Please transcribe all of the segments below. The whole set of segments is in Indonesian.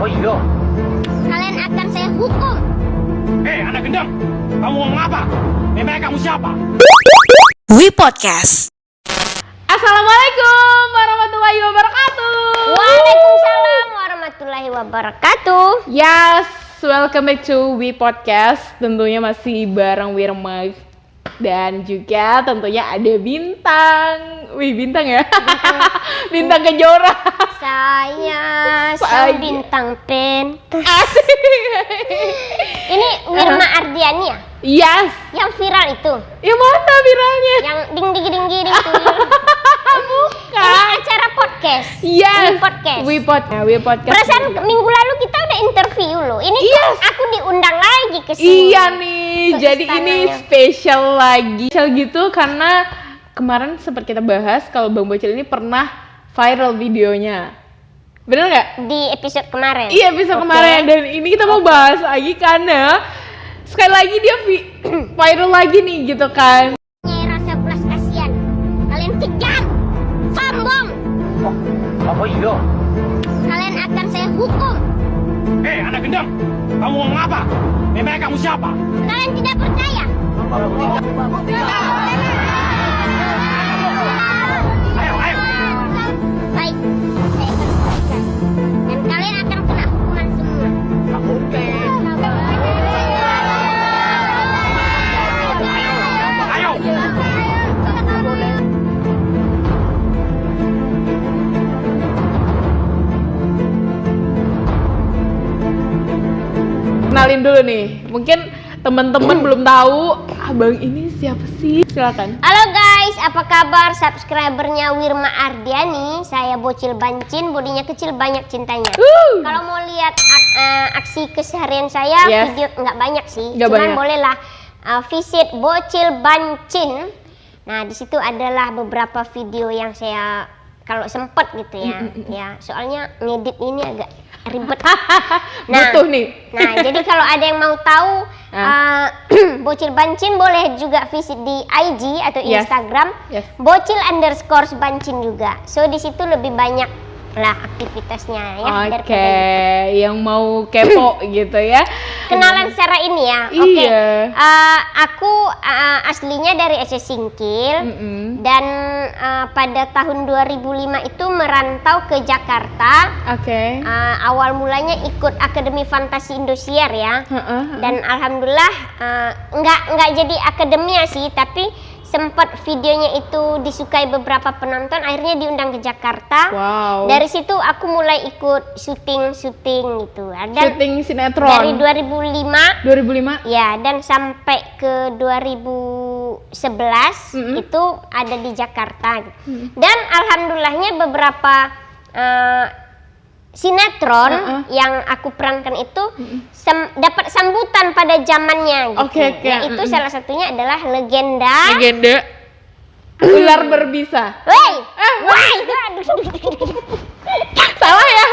Oh iya. Kalian akan saya hukum. Anak gendam, kamu ngomong apa? Memang kamu siapa? We Podcast. Assalamualaikum warahmatullahi wabarakatuh. Waalaikumsalam warahmatullahi wabarakatuh. Yes, welcome back to We Podcast. Tentunya masih bareng Wirma dan juga tentunya ada bintang. Wih, bintang ya? Bintang Kejora. Saya sang bintang pentas. Ini Wirma Ardiani ya? Yes. Yang viral itu? Yang mana viralnya? Yang ding itu. Bukan. Ini acara podcast. Yes. We Podcast. We Podcast. Perasaan minggu lalu kita udah interview loh. Ini Yes. aku diundang lagi ke sini. Iya nih, Ke jadi ini istananya. spesial lagi. Spesial gitu karena kemarin sempat kita bahas kalau Bang Bocil ini pernah viral videonya. Bener nggak? Di episode kemarin. Iya, episode Oke. kemarin. Dan ini kita mau bahas lagi karena sekali lagi dia viral lagi nih gitu kan. Nyai rasa belas kasihan. Kalian kejam, sombong. Oh iya. Kalian akan saya hukum. Anak gendam, kamu ngomong apa? Memang kamu siapa? Kalian tidak percaya. Ayo. Baik, saya akan buktikan. Dan kalian akan kena hukuman semua. Ayo. Kenalin dulu nih. Mungkin teman-teman belum tahu abang ini siapa sih? Silakan. Halo guys, apa kabar subscribernya Wirma Ardiani? Saya bocil bancin, bodinya kecil banyak cintanya. Kalau mau lihat aksi keseharian saya, Yes. video nggak banyak sih, Nggak cuman banyak. bolehlah visit bocil bancin. Nah di situ adalah beberapa video yang saya kalau sempet gitu ya, ya soalnya ngedit ini agak ribet. Butuh nih. Nah, jadi kalau ada yang mau tahu Bocil Bancin boleh juga visit di IG atau Yes. Instagram. Yes. Bocil_bancin juga. So di situ lebih banyak lah aktivitasnya ya. Oke, daripada yang mau kepo gitu ya. kenalan secara ini ya. Iya. Oke. Aku aslinya dari SS Singkil. Dan pada tahun 2005 itu merantau ke Jakarta. Oke. Awal mulanya ikut Akademi Fantasi Indosiar ya. Dan alhamdulillah nggak jadi akademia sih, tapi sempat videonya itu disukai beberapa penonton, akhirnya diundang ke Jakarta. Wow. Dari situ aku mulai ikut syuting gitu. Dan Syuting sinetron. dari 2005 2005. ya, dan sampai ke 2011 itu ada di Jakarta. Dan alhamdulillahnya beberapa sinetron yang aku perankan itu dapat sambutan pada zamannya gitu. Oke. Yaitu salah satunya adalah legenda. Ular berbisa. Wey, Salah ya?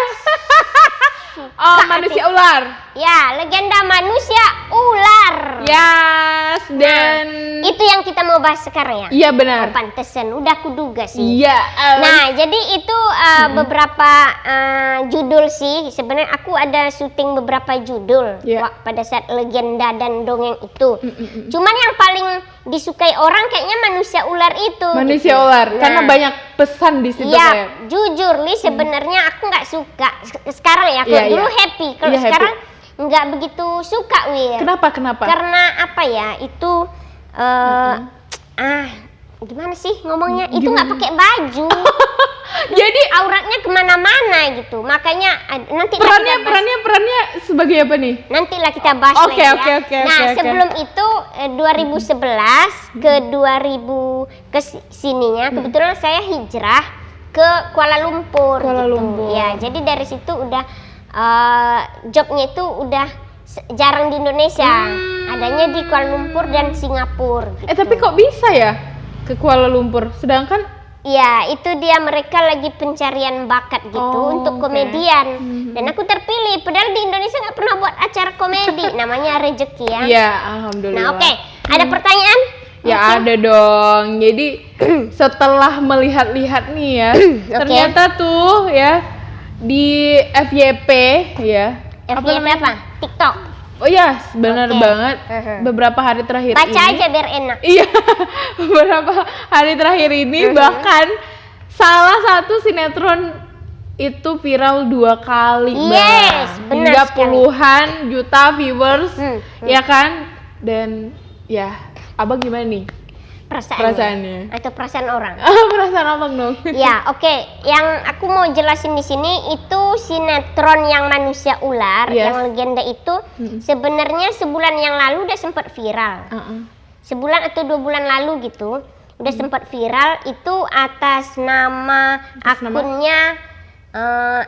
Oh, manusia ular. ya, legenda manusia ular. Yes, dan Itu yang kita mau bahas sekarang ya. iya benar. Pantesan, udah aku duga sih. Iya. Nah, jadi itu beberapa judul sih. Sebenarnya aku ada syuting beberapa judul pada saat legenda dan dongeng itu. Cuman yang paling disukai orang kayaknya manusia ular itu. Manusia gitu. ular, Nah, karena banyak pesan di situ ya, kayak. jujur Li, sebenarnya aku nggak suka sekarang ya. Kalau Iya, dulu iya. happy, kalau Iya, happy. sekarang nggak begitu suka Wir. Kenapa? Karena apa ya? Itu gimana sih ngomongnya? Itu nggak pakai baju. Jadi auratnya kemana-mana gitu. Makanya nanti perannya sebagai apa nih? nantilah kita bahas Oke, lagi ya. oke, Nah, oke. sebelum itu 2011 ke 2000 ke sininya kebetulan saya hijrah ke Kuala Lumpur. Kuala gitu. Lumpur. Ya, jadi dari situ udah jobnya itu udah jarang di Indonesia. Adanya di Kuala Lumpur dan Singapura gitu. Tapi kok bisa ya ke Kuala Lumpur? Sedangkan Ya, itu dia, mereka lagi pencarian bakat gitu untuk komedian. Dan aku terpilih, padahal di Indonesia nggak pernah buat acara komedi. Namanya rezeki ya. Iya, alhamdulillah. Nah, oke. Ada pertanyaan? Ya ada dong. Jadi setelah melihat-lihat nih ya, ternyata tuh ya di FYP ya. FYP namanya? apa? TikTok. Oh iya, benar Oke. banget. Mhm. Beberapa hari terakhir Baca ini. aja biar enak. Iya, beberapa hari terakhir ini bahkan salah satu sinetron itu viral 2 kali, Yes, Bang. benar Hingga sekali. puluhan juta viewers, Hmm. ya kan? Dan ya, abang gimana nih perasaannya? Atau perasaan orang. Perasaan abang dong. Ya, oke. Yang aku mau jelasin di sini itu sinetron yang manusia ular, Yes. yang legenda itu sebenarnya sebulan yang lalu udah sempat viral. Sebulan atau 2 bulan lalu gitu, udah sempat viral itu atas nama akunnya.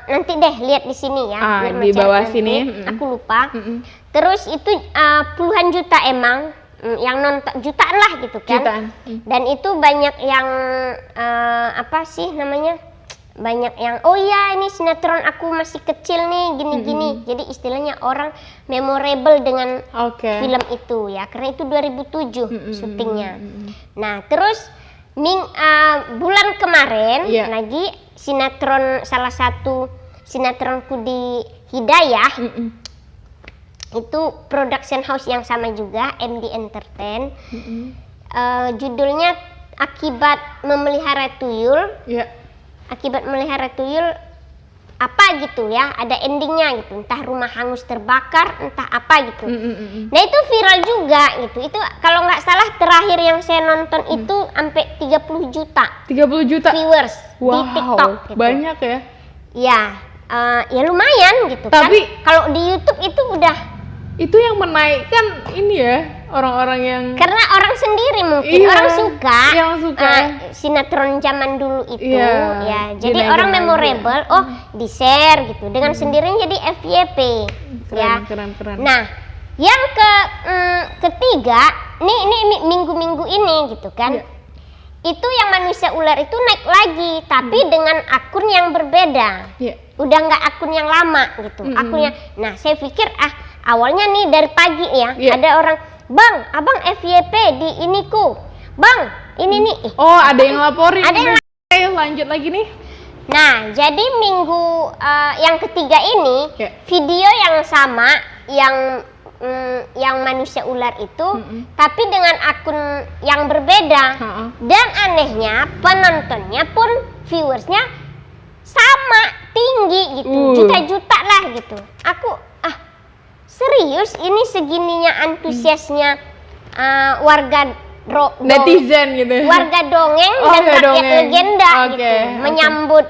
Nanti deh lihat di sini ya. biar Di mencari bawah nanti. sini. Aku lupa. Terus itu puluhan juta emang. Yang nonton jutaan lah gitu kan. Jutaan. Dan itu banyak yang apa sih namanya? Banyak yang oh iya ini sinetron aku masih kecil nih gini-gini. Jadi istilahnya orang memorable dengan Oke. film itu ya. Karena itu 2007 syutingnya. Nah, terus bulan kemarin Iya. lagi sinetron salah satu sinetronku di Hidayah itu production house yang sama juga, MD Entertain. Judulnya Akibat Memelihara Tuyul. Ya. Akibat memelihara tuyul apa gitu ya, ada endingnya gitu, entah rumah hangus terbakar, entah apa gitu. Nah itu viral juga gitu. Itu kalau nggak salah terakhir yang saya nonton itu sampai 30 juta 30 juta. viewers di Wow, TikTok gitu. banyak ya. Ya, ya lumayan gitu Tapi- kan. Kalau di YouTube itu udah Itu yang menaikkan ini ya, orang-orang yang karena orang sendiri mungkin Iya, orang suka, yang suka. Sinetron zaman dulu itu Iya, ya. Jadi dinaikin orang lagi. memorable, oh di share gitu dengan sendirinya jadi FYP ya. keren. Nah, yang ketiga, ini minggu-minggu ini gitu kan. Iya. Itu yang manusia ular itu naik lagi, tapi dengan akun yang berbeda. Iya. Udah nggak akun yang lama gitu. Akunnya. Nah, saya pikir awalnya nih dari pagi ya, Iya. ada orang, "Bang, Abang FYP di iniku. Bang, ini nih." Oh, ada yang laporin. Ada yang Oke, lanjut lagi nih. Nah, jadi minggu yang ketiga ini Ya. video yang sama yang manusia ular itu, tapi dengan akun yang berbeda. Dan anehnya penontonnya pun viewersnya sama tinggi gitu, juta-juta lah gitu. Aku serius ini segininya antusiasnya warga Netizen gitu. warga dongeng Oh, dan ya, rakyat dongeng. legenda Oke, gitu oke. menyambut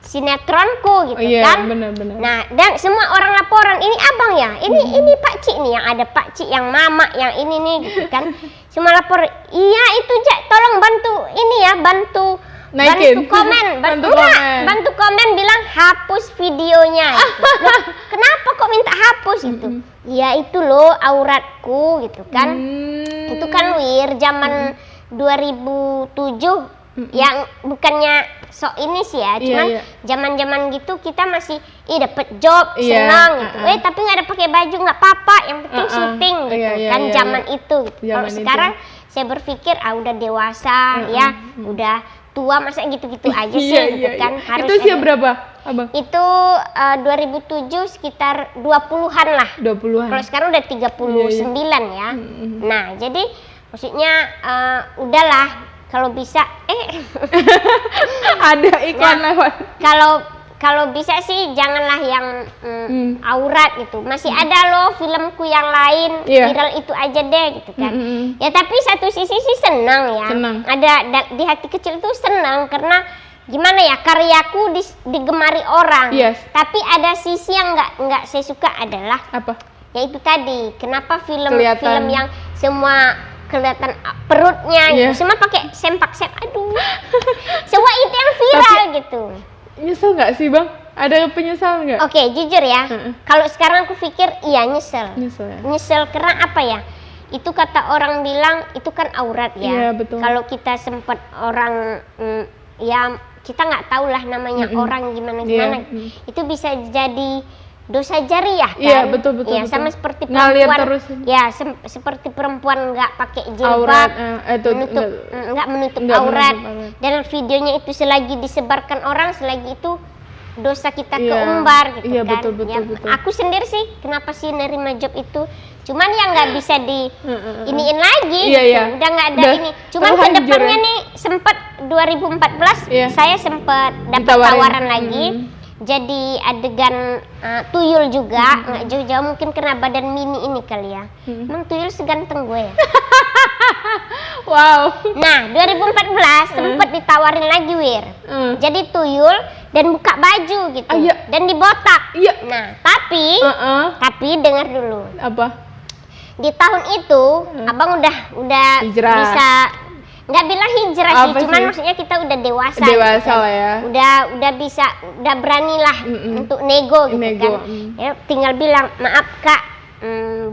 sinetronku gitu Iya, kan. benar-benar. Nah, dan semua orang laporan, ini abang ya, ini Pak Cik nih, yang ada Pak Cik, yang mama, yang ini nih gitu kan. Semua lapor, iya itu Jak, tolong bantu ini ya, bantu Naikin. komen, Bantu enggak, komen. bantu komen bilang hapus videonya gitu. Loh, kenapa kok minta hapus gitu? Ya itu loh auratku gitu kan. Itu kan zaman 2007 yang bukannya sok ini sih ya, cuman iya. zaman-zaman gitu kita masih dapet job, Iya, senang gitu. Tapi nggak ada pakai baju nggak apa-apa, yang penting syuting gitu Iya, kan iya, zaman iya. itu. Gitu. Zaman Kalau itu. sekarang saya berpikir udah dewasa ya, udah tua masa gitu-gitu aja sih Iya, gitu iya, kan. iya. Harus Itu usia ada- berapa, Abang? Itu 2007 sekitar 20-an lah. 20-an. Kalau sekarang udah 39 ya. Nah, jadi maksudnya udahlah kalau bisa Ada iklan lewat. kalau bisa sih janganlah yang aurat gitu. Masih ada loh filmku yang lain Iya. viral itu aja deh gitu kan. Ya tapi satu sisi sih senang ya. Senang. Ada di hati kecil tuh senang karena gimana ya, karyaku digemari orang. Yes. Tapi ada sisi yang nggak saya suka adalah Apa? yaitu tadi kenapa film Kelihatan. yang semua kelihatan perutnya Iya. gitu, semua pakai sempak aduh semua itu yang viral gitu. Nyesel nggak sih, Bang? Ada penyesal nggak? Oke, jujur ya, kalau sekarang aku pikir iya nyesel Nyesel ya? karena apa ya, itu kata orang bilang itu kan aurat ya. Iya, betul. Kalau kita sempat orang ya kita nggak tahu lah namanya orang gimana Iya, itu bisa jadi dosa jariah kan. Iya, betul. Ya, sama seperti Ngalir perempuan. terus. Ya, seperti perempuan nggak pakai Aurat, jilbab, nggak menutup nggak aurat. menutup aurat. Dan videonya itu selagi disebarkan orang, selagi itu dosa kita Iya. keumbar gitu Iya, kan. betul, betul, Ya, betul. aku sendiri sih kenapa sih nerima job itu, cuman ya nggak bisa di iniin lagi Iya, gitu. iya. Udah nggak ada Udah ini, cuman terlanjur kedepannya ya. nih sempet 2014 Iya. saya sempet dapat Ditawarin. tawaran lagi jadi adegan tuyul juga, nggak jauh-jauh, mungkin karena badan mini ini kali ya. Emang tuyul seganteng gue ya. Wow. Nah, 2014 sempet ditawarin lagi, Wir. Jadi tuyul dan buka baju gitu. Iya. Dan dibotak. Iya. Nah, tapi dengar dulu. Apa? Di tahun itu Abang udah Hijrah. bisa, nggak bilang hijrah sih, Apa cuman sih? maksudnya kita udah dewasa. Dewasa gitu kan. lah ya. Udah bisa, udah berani lah untuk nego gitu Nego, kan. Ya, tinggal bilang, "Maaf Kak,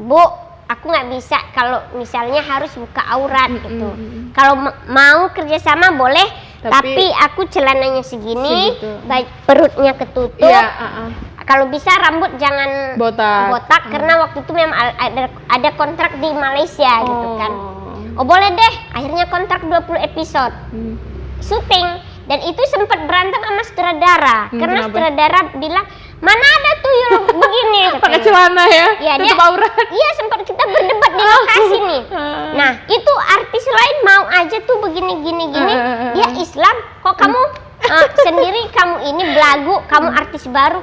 Bu, aku nggak bisa kalau misalnya harus buka aurat gitu. Kalau mau kerjasama boleh, tapi aku celananya segini, Segitu. perutnya ketutup. Iya, Kalau bisa rambut jangan botak. karena waktu itu memang ada kontrak di Malaysia gitu kan. Oh boleh deh, akhirnya kontrak 20 episode syuting, dan itu sempat berantem sama sutradara karena kenapa? sutradara bilang mana ada tuyul begini Pakai katanya. celana ya, Iya, tutup dia- aurat. Iya, sempat kita berdebat di lokasi nih. Nah, itu artis lain mau aja tuh begini gini. Dia Islam, kok kamu sendiri kamu ini belagu, kamu artis baru.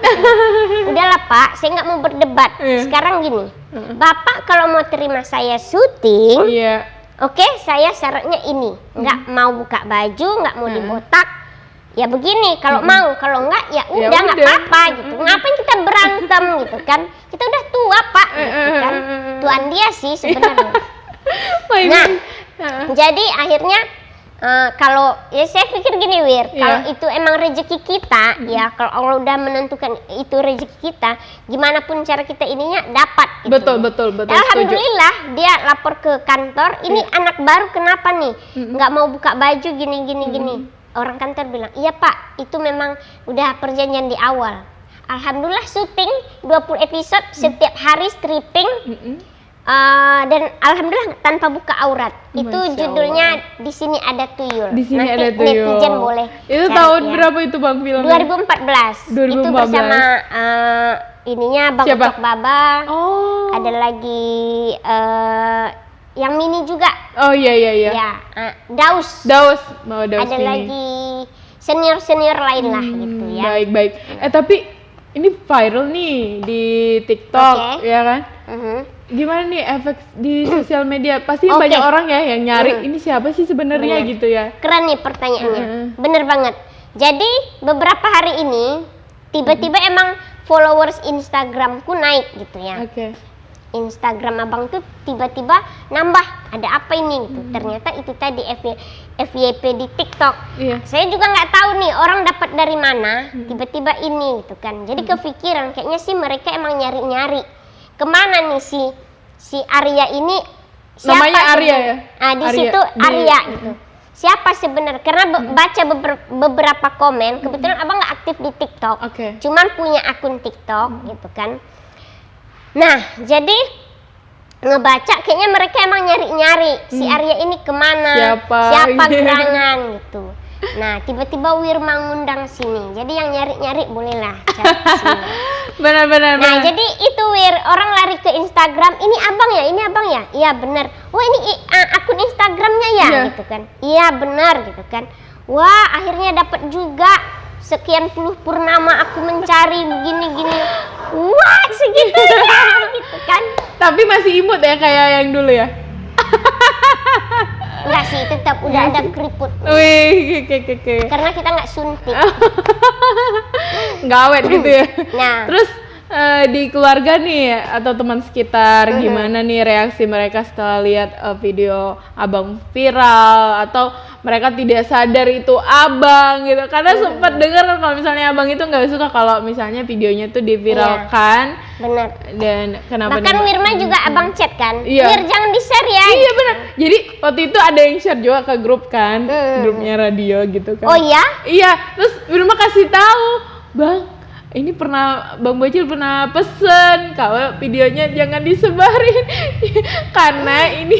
Udahlah Pak, saya nggak mau berdebat. Sekarang gini, Bapak kalau mau terima saya syuting, Iya. oke, saya syaratnya ini, nggak mau buka baju, nggak mau dibotak. Ya begini, kalau mau, kalau enggak ya udah nggak udah. apa-apa gitu. Ngapain kita berantem gitu kan? Kita udah tua Pak, gitu kan. Tuan dia sih sebenarnya. Nah, jadi akhirnya kalau ya saya pikir gini Wir, kalau itu emang rezeki kita, ya kalau Allah udah menentukan itu rezeki kita, gimana pun cara kita ininya dapat. Gitu. Betul. Alhamdulillah dia lapor ke kantor, ini anak baru kenapa nih nggak mau buka baju gini. Orang kantor bilang, iya Pak, itu memang udah perjanjian di awal. Alhamdulillah syuting 20 episode setiap hari stripping, dan alhamdulillah tanpa buka aurat. Itu Masya judulnya Di Sini Ada Tuyul. Di sini Nanti ada tuyul. netizen boleh Itu cari tahun ya. berapa itu Bang filmnya? 2014. Itu 2014. bersama ininya Bang Siapa? Ucok Baba. Oh. Ada lagi yang mini juga. Oh iya. Ya, Daus. Daus Ada ini. lagi senior lain lah gitu ya. Baik. Tapi ini viral nih di TikTok, Oke. ya kan? Mhm. Gimana nih efek di sosial media? Pasti Oke. banyak orang ya yang nyari ini siapa sih sebenarnya Bener. gitu ya. Keren nih pertanyaannya. Bener banget. Jadi beberapa hari ini tiba-tiba emang followers Instagramku naik gitu ya. Oke. Instagram abang tuh tiba-tiba nambah, ada apa ini gitu. Ternyata itu tadi FYP di TikTok. Iya. Saya juga nggak tahu nih orang dapat dari mana tiba-tiba ini gitu kan. Jadi kepikiran kayaknya sih mereka emang nyari-nyari kemana nih si Arya ini. Siapa Namanya Arya ya? Di Arya. situ Arya gitu. Siapa sebenarnya? Karena baca beberapa komen. Kebetulan abang nggak aktif di TikTok. Oke. Cuman punya akun TikTok gitu kan. Nah, jadi ngebaca kayaknya mereka emang nyari-nyari si Arya ini kemana, siapa gerangan gitu. Nah, tiba-tiba Wirma ngundang sini. Jadi yang nyari-nyari bolehlah cari sini. Benar. Nah, jadi itu Wir, orang lari ke Instagram, ini abang ya? Iya benar. Wah ini akun Instagramnya ya? Iya. Gitu kan. Iya benar gitu kan. Wah akhirnya dapat juga sekian puluh purnama aku mencari begini-gini. Wah segitu ya gitu kan. Tapi masih imut ya kayak yang dulu ya. Enggak sih, tetap udah ada keriput. Wih, oke. Karena kita nggak suntik. Nggak awet gitu ya. Nah. Terus di keluarga nih atau teman sekitar gimana nih reaksi mereka setelah lihat video abang viral, atau mereka tidak sadar itu abang gitu, karena sempat dengar kalau misalnya abang itu nggak suka kalau misalnya videonya tuh diviralkan. Bener. Dan kenapa Bahkan Wirma juga abang chat kan. Iya. Wir jangan di-share ya. Iya benar. Jadi waktu itu ada yang share juga ke grup kan, grupnya radio gitu kan. Oh iya? Iya, terus Wirma kasih tahu, Bang, ini pernah Bang Bocil pernah pesen kalau videonya jangan disebarin karena ini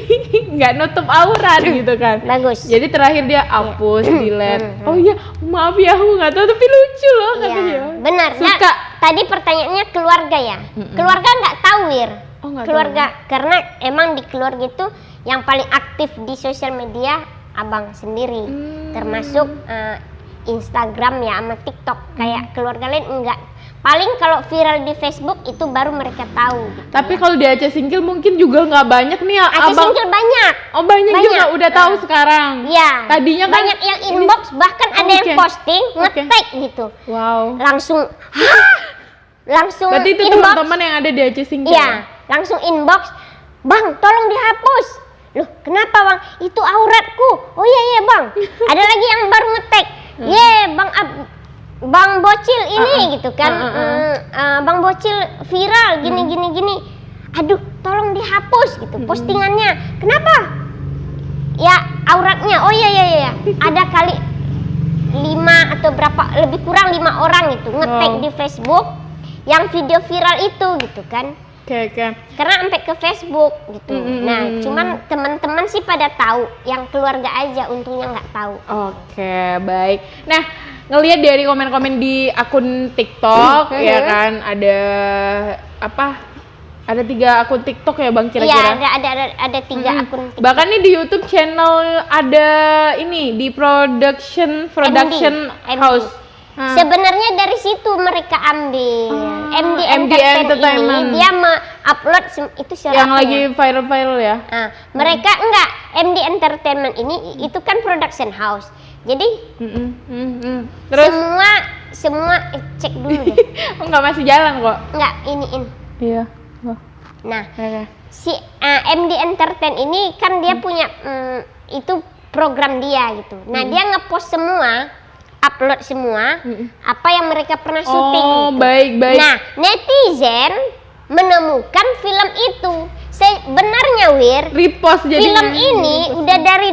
nggak nutup aurat gitu kan. Bagus. Jadi terakhir dia hapus, delete. Oh iya, maaf ya aku nggak tahu tapi lucu loh katanya. Iya, benar. Suka. Nah, tadi pertanyaannya keluarga ya. Keluarga nggak tahu, Wir. Oh, nggak Keluarga karena emang di keluarga itu yang paling aktif di sosial media abang sendiri, termasuk Instagram ya sama TikTok. Kayak keluarga lain enggak. Paling kalau viral di Facebook itu baru mereka tahu. Gitu. Tapi kalau di Aceh Singkil mungkin juga nggak banyak nih ya, Aceh abang. Singkil banyak. Oh banyak juga udah tahu sekarang. Iya. Tadinya kan banyak yang inbox, bahkan ada yang posting nge-tag gitu. Wow. Langsung langsung Berarti itu inbox. teman-teman yang ada di Aceh Singkil. Iya, langsung inbox. Bang, tolong dihapus. Loh, kenapa bang? Itu auratku. Oh iya bang. Ada lagi yang baru nge-tag. Bang Bocil ini gitu kan. Bang Bocil viral gini. Aduh, tolong dihapus gitu postingannya. Kenapa? Ya auratnya. Oh iya. Ada kali 5 atau berapa, lebih kurang 5 orang itu nge-tag di Facebook yang video viral itu gitu kan. Oke. Karena sampai ke Facebook gitu. Nah, cuman teman-teman sih pada tahu, yang keluarga aja untungnya nggak tahu. Oke, baik. Nah, ngelihat dari komen-komen di akun TikTok ya kan, ada apa? Ada 3 akun TikTok ya Bang kira-kira? Iya, ada 3 akun TikTok. Bahkan nih di YouTube channel ada ini di production MD. house. Sebenarnya dari situ mereka ambil. MD Entertainment ini dia upload itu siapa yang lagi viral ya. Mereka enggak, MD Entertainment ini itu kan production house. Jadi Terus semua cek dulu deh. Enggak masih jalan kok. Enggak, iniin. Iya. Nah, si MD Entertain ini kan dia punya itu program dia gitu. Nah, dia ngepost semua, upload semua apa yang mereka pernah syuting. Oh, gitu. baik. Nah, netizen menemukan film itu. Sebenarnya Wir, Repost jadinya. film ini udah dari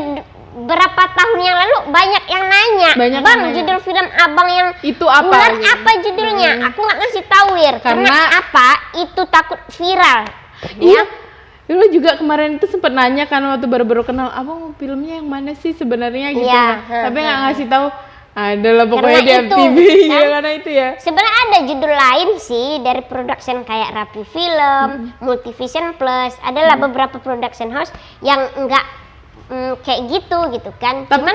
berapa tahun yang lalu banyak yang nanya. Bang, judul film abang yang itu apa? Ular apa judulnya? Aku nggak ngasih tahu Wir. Karena apa? Itu takut viral. Iya. Dulu juga kemarin itu sempat nanya kan waktu baru-baru kenal, abang filmnya yang mana sih sebenarnya gitu. Tapi nggak ngasih tahu. Adalah pokoknya di FTV ya karena itu ya. Sebenarnya ada judul lain sih dari production kayak Rapi Film, Multivision Plus, adalah beberapa production house yang enggak kayak gitu kan. Cuman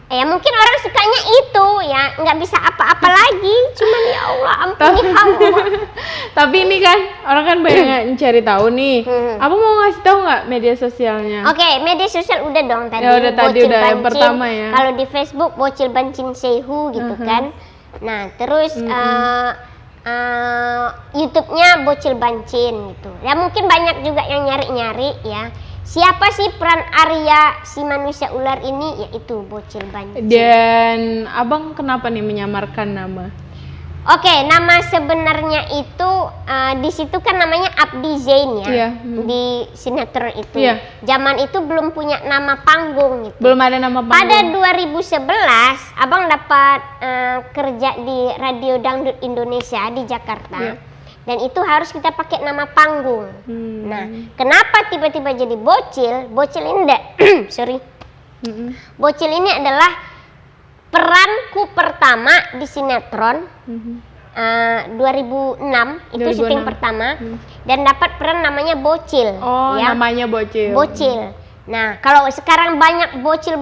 ya mungkin orang sukanya itu ya, nggak bisa apa-apa lagi. Cuman ya Allah ampuni hamba. Tapi ini kan orang kan banyak yang cari tahu nih. Apa mau ngasih tahu nggak media sosialnya? Oke, media sosial udah dong tadi. Ya udah tadi Bocil udah Bancin. yang pertama ya. Kalau di Facebook Bocil Bancin Sehu gitu kan. Nah terus YouTube-nya Bocil Bancin gitu. Ya mungkin banyak juga yang nyari-nyari ya. Siapa sih peran Arya si manusia ular ini? Yaitu Bocil Bancin. Dan abang kenapa nih menyamarkan nama? Oke, nama sebenarnya itu di situ kan namanya Abdi Zain ya. Iya. Di sinetron itu. Iya. Zaman itu belum punya nama panggung gitu. Belum ada nama panggung. Pada 2011 abang dapat kerja di Radio Dangdut Indonesia di Jakarta. Iya. Dan itu harus kita pakai nama panggung. Nah, kenapa tiba-tiba jadi Bocil? Bocil ini Bocil ini adalah peranku pertama di sinetron 2006 itu syuting pertama dan dapat peran namanya Bocil. Oh, ya. Namanya Bocil. Bocil. Nah, kalau sekarang banyak bocil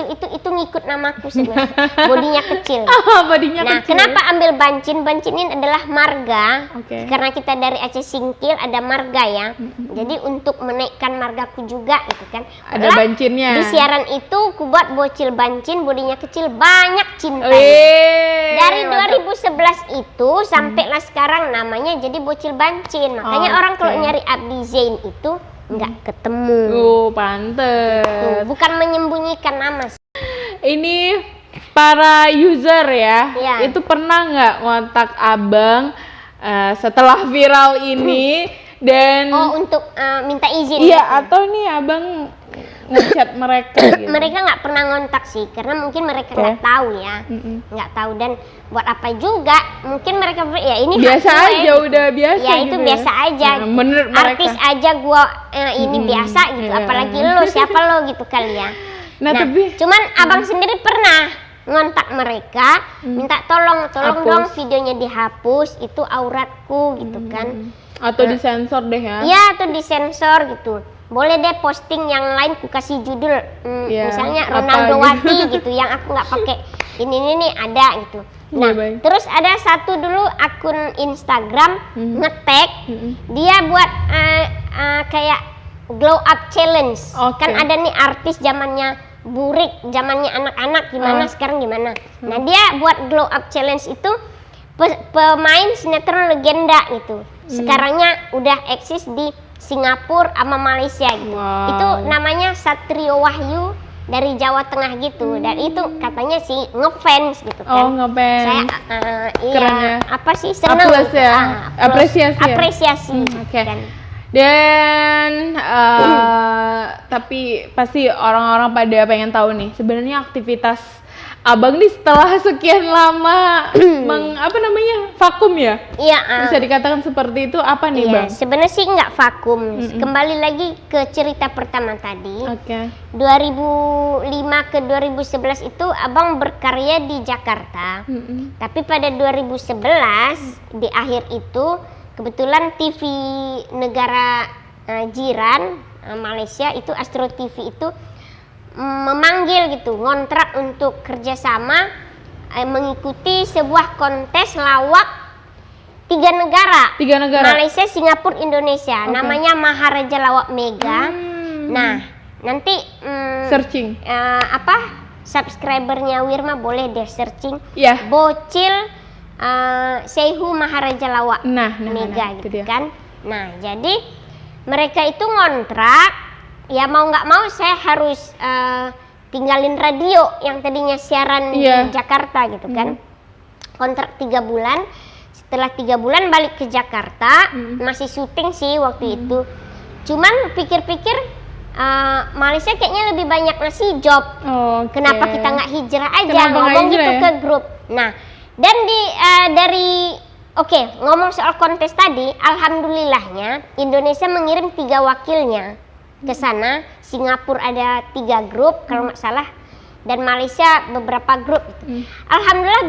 itu ngikut namaku sebenarnya. Bodinya kecil. Bodinya nah, kecil. kenapa ambil Bancin? Bancin ini adalah marga. Karena kita dari Aceh Singkil ada marga ya. Jadi untuk menaikkan margaku juga gitu kan. Ada Bancinnya. Di siaran itu ku buat Bocil Bancin, bodinya kecil, banyak cinta. Dari 2011 itu sampailah sekarang namanya jadi Bocil Bancin. Makanya orang kalau nyari Abdi Zain itu nggak ketemu. Pantes. Tuh, bukan menyembunyikan nama. Ini para user ya, itu pernah nggak ngontak abang setelah viral ini Dan untuk minta izin. iya, gitu. atau nih abang ngechat mereka gitu. Mereka nggak pernah ngontak sih, karena mungkin mereka nggak tahu ya, nggak tahu, dan buat apa juga? Mungkin mereka ya ini biasa hak gue, aja, udah biasa. ya itu gitu biasa aja. Nah, menurut Artis mereka. aja gua ini biasa gitu, iya. apalagi lo siapa lo gitu kali ya. Nah, tapi cuman abang sendiri pernah ngontak mereka, minta tolong Hapus. dong videonya dihapus, itu auratku gitu kan. atau disensor deh ya. Iya, tuh disensor gitu. Boleh deh posting yang lain ku kasih judul, Iya, misalnya apa Ronaldo gitu. Wati gitu, yang aku nggak pakai ini nih ada gitu. Nah, Iya, baik. terus ada satu dulu akun Instagram nge-tag, dia buat kayak glow up challenge. Oke. Kan ada nih artis zamannya burik, zamannya anak-anak gimana, sekarang gimana. Nah, dia buat glow up challenge itu pemain sinetron legenda gitu. Sekarangnya udah eksis di Singapura sama Malaysia gitu. Wow. Itu namanya Satrio Wahyu dari Jawa Tengah gitu. Dan itu katanya sih ngefans gitu kan. Oh, ngefans. Saya iya, Keren ya. apa sih, senang Applause gitu. ya. Applause. Apresiasi ya? Apresiasi. Oke. Kan. Dan tapi pasti orang-orang pada pengen tahu nih, sebenarnya aktivitas abang nih setelah sekian lama vakum ya? Iya. Bisa dikatakan seperti itu, apa nih Iya, bang? sebenarnya sih nggak vakum. Kembali lagi ke cerita pertama tadi. Oke. 2005 ke 2011 itu abang berkarya di Jakarta. Tapi pada 2011 di akhir itu kebetulan TV negara jiran Malaysia itu Astro TV itu memanggil gitu, ngontrak untuk kerjasama mengikuti sebuah kontes lawak 3 negara. 3 negara. Malaysia, Singapura, Indonesia. Oke. Namanya Maharaja Lawak Mega. Nah, nanti Searching. subscribernya Wirma boleh deh searching Iya. Bocil Seihu Maharaja Lawak Nah, Mega itu gitu dia. kan. Nah, jadi mereka itu ngontrak, ya mau nggak mau saya harus tinggalin radio yang tadinya siaran Iya. di Jakarta gitu kan. Kontrak 3 bulan. Setelah 3 bulan balik ke Jakarta, masih syuting sih waktu itu. Cuman pikir-pikir Malaysia kayaknya lebih banyak ngasih job. Oke. Kenapa kita nggak hijrah aja, Kenapa nggak ngomong hijrah gitu ya? ke grup. Nah, dan ngomong soal kontes tadi, alhamdulillahnya Indonesia mengirim 3 wakilnya ke sana. Singapura ada 3 grup kalau nggak salah, dan Malaysia beberapa grup. Alhamdulillah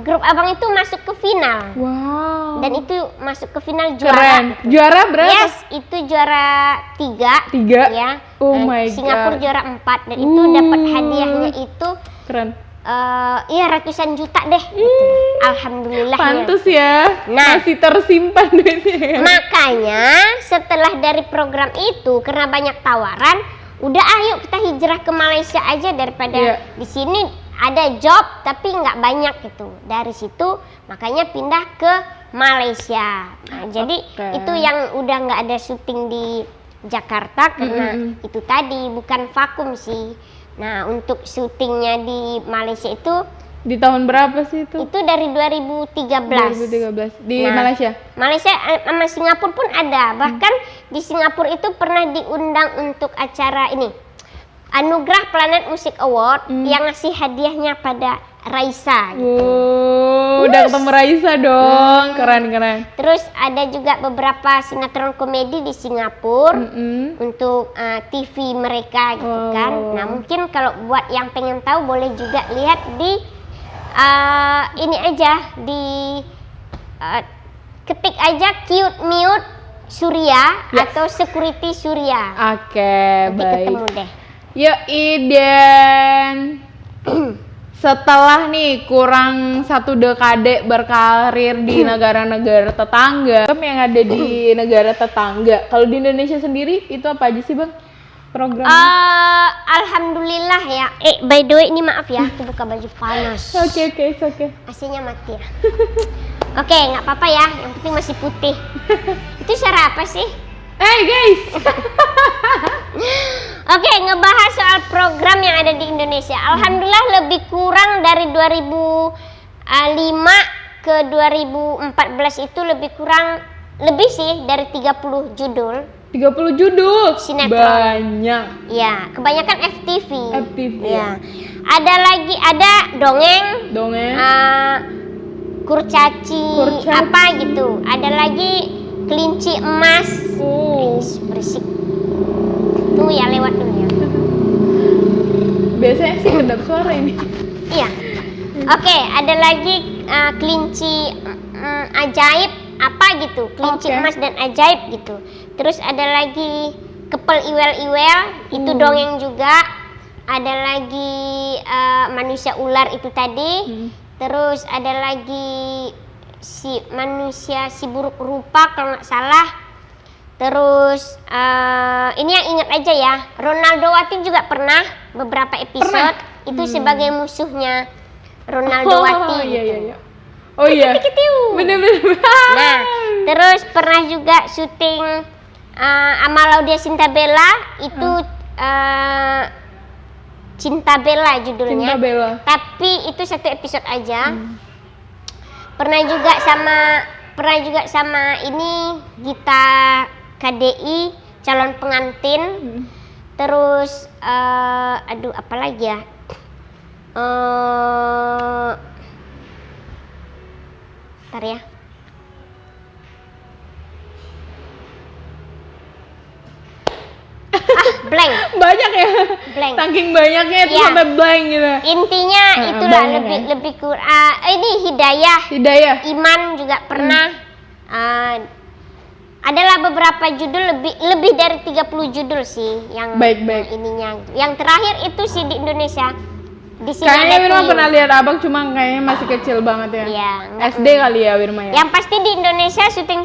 grup abang itu masuk ke final. Wow. Dan itu masuk ke final juara. Keren. Juara berapa? Yes, itu juara 3. 3? Ya. Oh my Singapura God. juara 4, dan itu dapat hadiahnya itu Keren. iya ratusan juta deh. Gitu. Alhamdulillah. Pantes ya. Nah. Masih tersimpan duitnya. Makanya setelah dari program itu, karena banyak tawaran, udah ayo kita hijrah ke Malaysia aja daripada Iya. di sini ada job tapi nggak banyak gitu. Dari situ makanya pindah ke Malaysia. Nah, jadi Oke. itu yang udah nggak ada syuting di Jakarta karena itu tadi bukan vakum sih. Nah, untuk syutingnya di Malaysia itu Di tahun berapa sih itu? dari 2013. 2013 di Nah, Malaysia. Malaysia sama Singapura pun ada. Bahkan di Singapura itu pernah diundang untuk acara ini, Anugerah Planet Music Award, yang ngasih hadiahnya pada Raisa. Gitu. Wow, udah ketemu Raisa dong. Keren. Terus ada juga beberapa sinetron komedi di Singapura untuk TV mereka gitu kan. Nah, mungkin kalau buat yang pengen tahu boleh juga lihat di ini aja di ketik aja Cute Mute Surya atau Security Surya. Oke, Nanti baik. ketemu deh. Yoi, dan setelah nih kurang 1 dekade berkarir di negara-negara tetangga, yang ada di negara tetangga, kalau di Indonesia sendiri itu apa aja sih bang programnya? Alhamdulillah ya. By the way ini maaf ya, aku buka baju panas. Oke, it's okay. AC-nya mati ya. Oke, nggak apa-apa ya. Yang penting masih putih. Itu suara apa sih? Hey guys. Oke, ngebahas soal program yang ada di Indonesia. Alhamdulillah lebih kurang dari 2005 ke 2014 itu lebih kurang lebih sih dari 30 judul. 30 judul. Sinetron. Banyak. Ya, kebanyakan FTV. FTV. Ya. Ada dongeng, Dongeng. kurcaci, Kurcaci. apa gitu. Ada lagi kelinci emas. Berisik. Tunggu ya, lewat dulu ya. Biasanya sih kedap suara ini. Iya. Oke, ada lagi kelinci ajaib apa gitu. Kelinci Oke. emas dan ajaib gitu. Terus ada lagi kepel iwel-iwel, itu dongeng juga. Ada lagi manusia ular itu tadi. Terus ada lagi si manusia si buruk rupa kalau nggak salah. Terus ini yang ingat aja ya, Ronaldo Wati juga pernah beberapa episode itu sebagai musuhnya Ronaldo Wati. Iya, gitu. iya. Oh iya. Bener-bener. Nah, terus pernah juga syuting sama Laudia Cinta Bella itu Cinta Bella judulnya. Cinta Bella. Tapi itu satu episode aja. Pernah juga sama ini Gita KDI calon pengantin. Terus aduh apa lagi ya? Bentar ya. Blank. Banyak ya. Blank. Saking banyaknya itu Iya. sampai blank gitu. Intinya itulah banyak lebih kurang ini Hidayah, Hidayah. Iman juga pernah. Adalah beberapa judul lebih dari 30 judul sih yang Baik. ininya. Yang terakhir itu sih di Indonesia. Di sini Kayaknya ada Wirma tuyul. pernah lihat abang, cuma kayaknya masih kecil banget ya. Iya, enggak. SD kali ya Wirma ya. Yang pasti di Indonesia syuting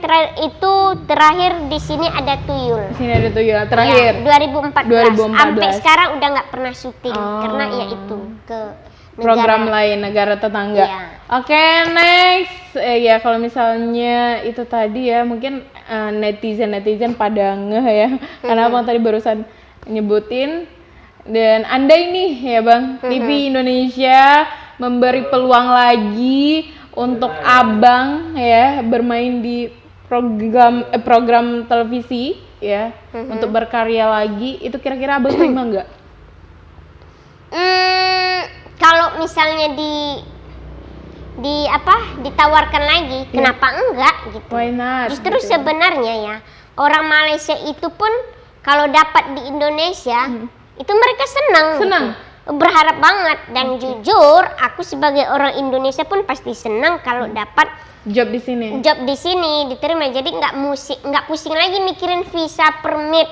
terakhir di sini ada tuyul. Di sini ada tuyul terakhir. Ya, 2014. Sampai 2014. sekarang udah nggak pernah syuting Oh. karena ya itu ke Program negara. lain negara tetangga. Iya. Oke, next. Ya kalau misalnya itu tadi ya mungkin netizen pada ngeh ya. Karena abang tadi barusan nyebutin. Dan Anda ini ya Bang, TV Indonesia memberi peluang lagi untuk abang ya bermain di program televisi ya untuk berkarya lagi. Itu kira-kira abang terima nggak? Kalau misalnya ditawarkan lagi, kenapa enggak gitu? Why not? Justru gitu. sebenarnya ya orang Malaysia itu pun kalau dapat di Indonesia itu mereka senang. Gitu. Berharap banget dan jujur aku sebagai orang Indonesia pun pasti senang kalau dapat Job di sini. job di sini diterima. Jadi nggak pusing lagi mikirin visa, permit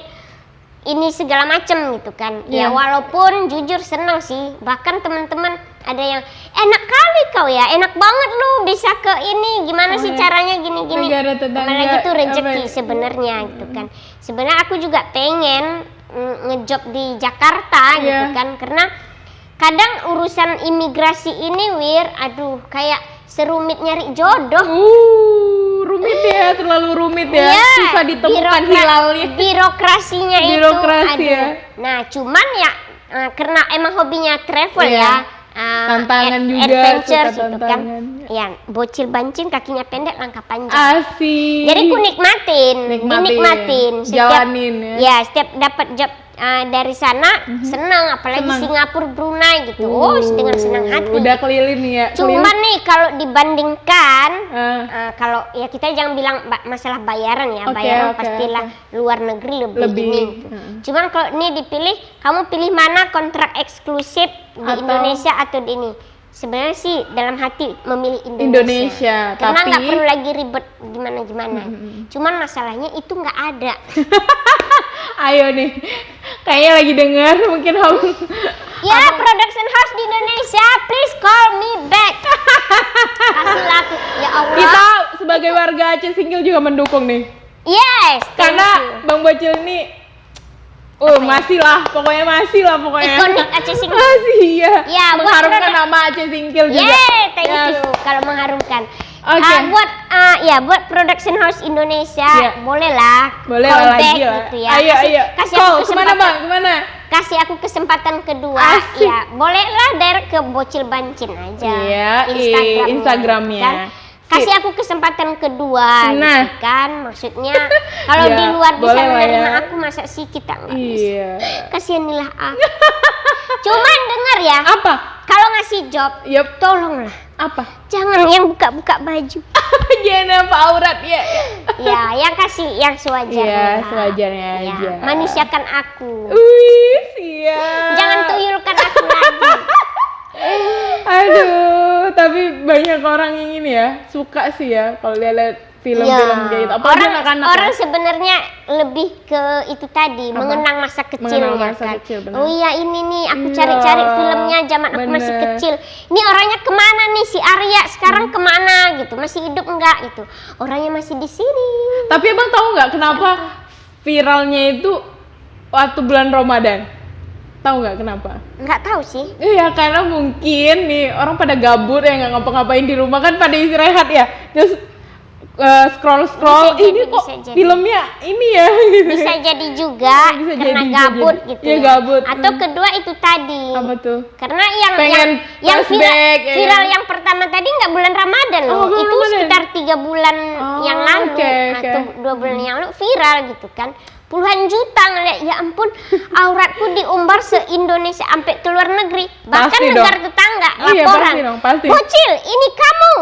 ini segala macem gitu kan. Ya Iya. walaupun jujur senang sih. Bahkan teman-teman ada yang enak kali kau ya, enak banget lu bisa ke ini. Gimana sih ya. caranya gini-gini. Negara tetangga, Apalagi itu rezeki apa? sebenarnya gitu kan. Sebenarnya aku juga pengen ngejob di Jakarta gitu Iya. kan. Karena kadang urusan imigrasi ini aduh kayak serumit nyari jodoh. Rumit ya, terlalu rumit ya. Iya, Susah ditemukan hilalnya. Birokrasinya Birokrasi itu, ya. Nah, cuman ya karena emang hobinya travel Iya. ya. Tantangan juga, adventure suka gitu kan. tantangan. Ya, bocil bancing kakinya pendek langkah panjang. Asik. Jadi ku nikmatin, dinikmatin. Jalanin ya. Ya, setiap dapat job dari sana senang, apalagi Senang. Singapura, Brunei gitu. Dengan senang hati. Udah keliling nih ya. Cuman nih kalau dibandingkan keliling. kalau ya kita jangan bilang masalah bayaran ya, Oke, bayaran oke, pastilah luar negeri lebih Lebih, ini. Gitu. Cuman kalau ini dipilih, kamu pilih mana kontrak eksklusif di Atau- Indonesia atau di ini? Sebenarnya sih dalam hati memilih Indonesia. Indonesia, Karena tapi- nggak perlu lagi ribet gimana-gimana. Cuman masalahnya itu nggak ada. Ayo nih. Kayaknya lagi dengar mungkin kamu. Ya, production house di Indonesia, please call me back. Kasih laku, ya Allah. Kita sebagai warga Aceh Singkil juga mendukung nih. Yes, thank Karena you. Bang Bocil ini masih lah, pokoknya Ikonik Aceh Singkil. Masih ya. Ya, buat mengharumkan produk- nama Aceh Singkil juga. Yeay, thank Yes. you kalau mengharumkan. Oke. Buat production house Indonesia, Iya. boleh lah. Boleh call lah back lagi lah. gitu ya. Ayo. Kasih Call, aku kemana kesempatan. Bang? Kemana? Kasih aku kesempatan kedua. Asik. Ya, bolehlah direct ke Bocil Bancin aja. Iya, Instagramnya. Instagramnya. Kan? kasih aku kesempatan kedua Nah. gitu kan, maksudnya kalau Ya, di luar bisa boleh lah menerima ya. aku, masa sih kita nggak bisa. Iya. Kasihanilah aku. Cuman dengar ya, Apa? kalau ngasih job, Yup. tolonglah Apa? jangan yang buka-buka baju. Jangan nampak aurat ya. Ya, yang kasih yang sewajarnya. Iya, lah. sewajarnya Ya, aja. manusiakan aku. Wih, siap. Jangan tuyulkan aku lagi. Aduh, tapi banyak orang yang ini ya suka sih ya kalau lihat film-film Ya, kayak gitu. Apalagi orang anak-anak orang ya. sebenarnya lebih ke itu tadi, Apa? mengenang masa kecilnya Mengenang masa kan. kecil, benar. Oh iya, ini nih aku Iya, cari-cari filmnya zaman aku masih bener. kecil. Ini orangnya kemana nih si Arya sekarang kemana gitu, masih hidup enggak gitu. Orangnya masih di sini. Tapi abang tahu nggak kenapa viralnya itu waktu bulan Ramadan? Tahu nggak kenapa? Nggak tahu sih. Iya, karena mungkin nih orang pada gabut ya, nggak ngapa-ngapain di rumah kan, pada istirahat ya. Terus scroll-scroll, Bisa jadi, ini kok bisa jadi. filmnya ini ya gitu. Bisa jadi juga Bisa karena jadi, bisa gabut jadi. gitu Iya, ya. gabut. Atau kedua itu tadi. Apa tuh? Karena yang Pengen yang flashback, ya viral kan? yang pertama tadi nggak bulan Ramadan Oh, loh. bulan Itu Ramadan. sekitar 3 bulan Oh, yang lalu oke. atau 2 bulan yang lalu viral gitu kan. Puluhan juta ngeliat, ya ampun, auratku diumbar se-Indonesia sampai ke luar negeri. Bahkan Pasti negara dong. tetangga Iya, laporan. pasti dong, pasti. Bocil, ini kamu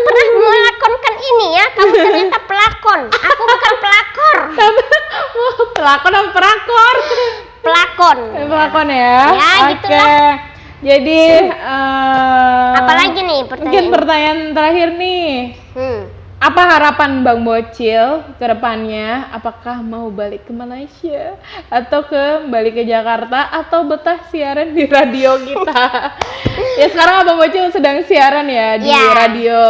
pernah melakonkan ini ya, kamu ternyata pelakon. Aku bukan pelakor, Pelakon apa perakor? pelakon. Pelakon ya. Ya, Oke. gitulah. Jadi Apalagi nih mungkin pertanyaan? pertanyaan terakhir nih. Apa harapan Bang Bocil ke depannya? Apakah mau balik ke Malaysia atau kembali ke Jakarta atau betah siaran di radio kita? Ya sekarang Abang Bocil sedang siaran ya di Ya. radio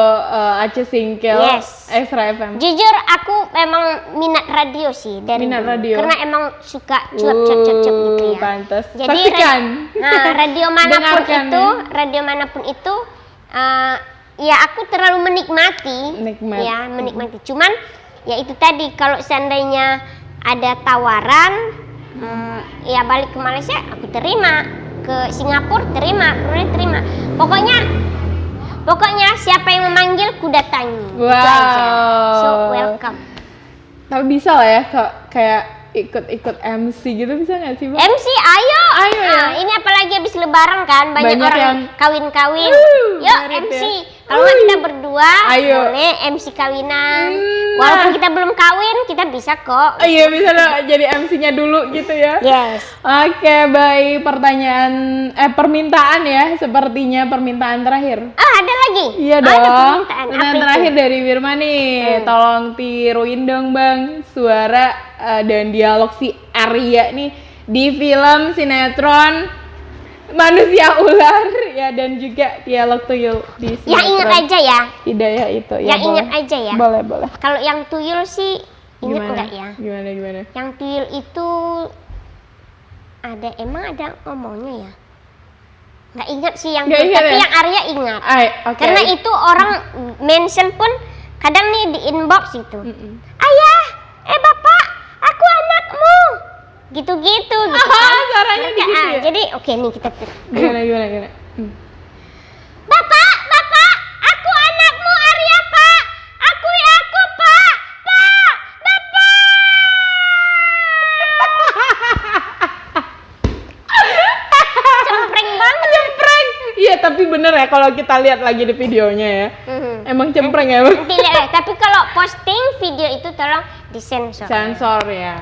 Aceh Singkil Yes. Extra FM. Jujur aku memang minat radio sih dari Minat dulu. radio. Karena emang suka cuap gitu ya. Pantes. Jadi Saksikan. Radio manapun Dengarkan, itu, ya. radio manapun itu, ya aku terlalu menikmati, Nikmat. ya menikmati. Cuman ya itu tadi, kalau seandainya ada tawaran, ya balik ke Malaysia aku terima, ke Singapura terima, Brunei terima. Pokoknya siapa yang memanggil ku datangi. Itu aja. So welcome. Tapi bisa lah ya kayak ikut MC gitu, bisa nggak sih Bang? MC, ayo. Ayo ya. Ini apalagi habis lebaran kan, banyak Banyak orang yang kawin-kawin. Yuk merit MC. ya. Kalau nggak kita berdua, Ayo. boleh MC kawinan. Nah. Walaupun kita belum kawin, kita bisa kok. Oh iya, bisa lah jadi MC-nya dulu gitu ya. Yes. Oke, baik, permintaan ya, sepertinya permintaan terakhir. Ada lagi? Iya Ada dong. permintaan. Apa itu? Terakhir dari Wirma nih, tolong tiruin dong Bang suara dan dialog si Arya nih di film sinetron Manusia Ular ya, dan juga dialog tuyul di sinetron Yang ingat aja ya. Hidayah itu ya. Yang ingat boleh. aja ya. Boleh. Kalau yang tuyul sih ingat Gimana? enggak ya? Gimana? Yang tuyul itu emang ada ngomongnya ya? Nggak ingat sih yang Nggak tuyul, ingat tapi ya? yang Arya ingat. Oke. Karena itu orang mention pun kadang nih di inbox itu. Mm-mm. Ayah, bapak, aku anakmu. Gitu-gitu gitu kan. Caranya Mereka, gitu ya? Jadi oke nih kita Gimana? Bapak, aku anakmu Arya, Pak. Akui aku, Pak. Pak, Bapak. Cempreng banget. Iya, tapi bener ya kalau kita lihat lagi di videonya ya. Emang cempreng ya, Bang? Nanti lihat ya. Tapi kalau posting video itu tolong disensor. Sensor ya.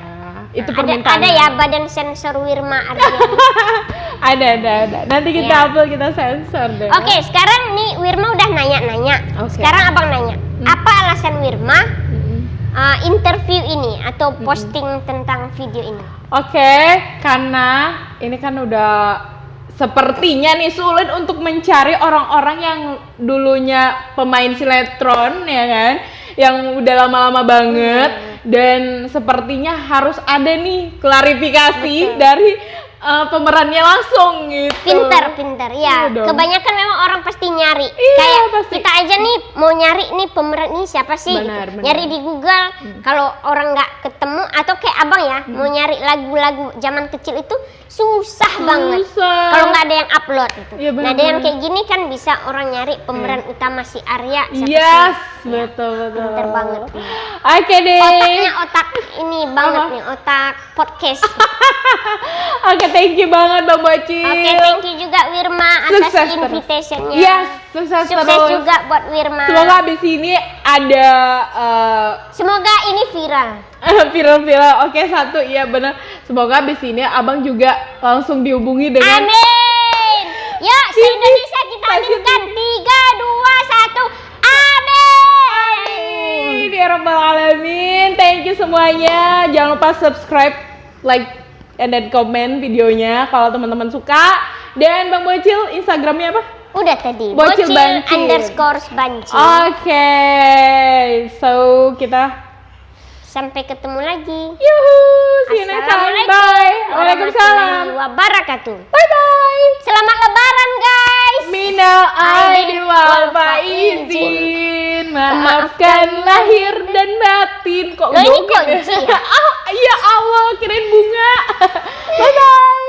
Itu Ada permintaan. ya badan sensor Wirma Arya. Ada. Nanti kita Ya. upload, kita sensor deh. Oke, sekarang nih Wirma udah nanya-nanya. Oke. Sekarang abang nanya, apa alasan Wirma Mm-mm. interview ini atau posting tentang video ini? Oke, karena ini kan udah sepertinya nih sulit untuk mencari orang-orang yang dulunya pemain sinetron ya kan, yang udah lama-lama banget, dan sepertinya harus ada nih klarifikasi dari pemerannya langsung gitu. Pinter ya. Iya dong. Kebanyakan memang orang pasti nyari. Iya, Kayak pasti. kita aja nih mau nyari nih pemeran ini siapa sih? Benar, gitu. benar. Nyari di Google. Kalau orang nggak ketemu atau kayak abang ya mau nyari lagu-lagu zaman kecil itu susah banget Susah. kalau nggak ada yang upload gitu. Iya, benar, Nah dengan benar. kayak gini kan bisa orang nyari pemeran utama si Arya siapa Yes, sih? betul. Pinter banget. Oke deh. Otaknya otak ini banget Apa? nih, otak podcast. Oke, thank you banget Bang Bocil. Oke, thank you juga Wirma atas Sukses terus. invitation-nya. Yes, sukses Sukses terus. juga buat Wirma. Semoga abis ini ada Semoga ini viral. viral-viral. Oke, satu, iya benar. Semoga abis ini abang juga langsung dihubungi dengan Amin. Yuk, se-Indonesia kita aminkan. 3, 2, 1. Amin. Ya Rabbal Alamin. Thank you semuanya. Jangan lupa subscribe, like, and then comment videonya kalau teman-teman suka. Dan Bang Bocil, Instagramnya apa? Udah tadi. Bocil Banci. _banci. Oke, so kita Sampai ketemu lagi. yuhu, see you next time. Assalamualaikum Bye. Waalaikumsalam. warahmatullahi wabarakatuh. Bye bye. Selamat lebaran guys. Minal aidin wal faizin. Maafkan lahir dan batin. Kok Loh, ini joget ya? kunci ya? Ah, ya Allah, kirain bunga. Bye bye.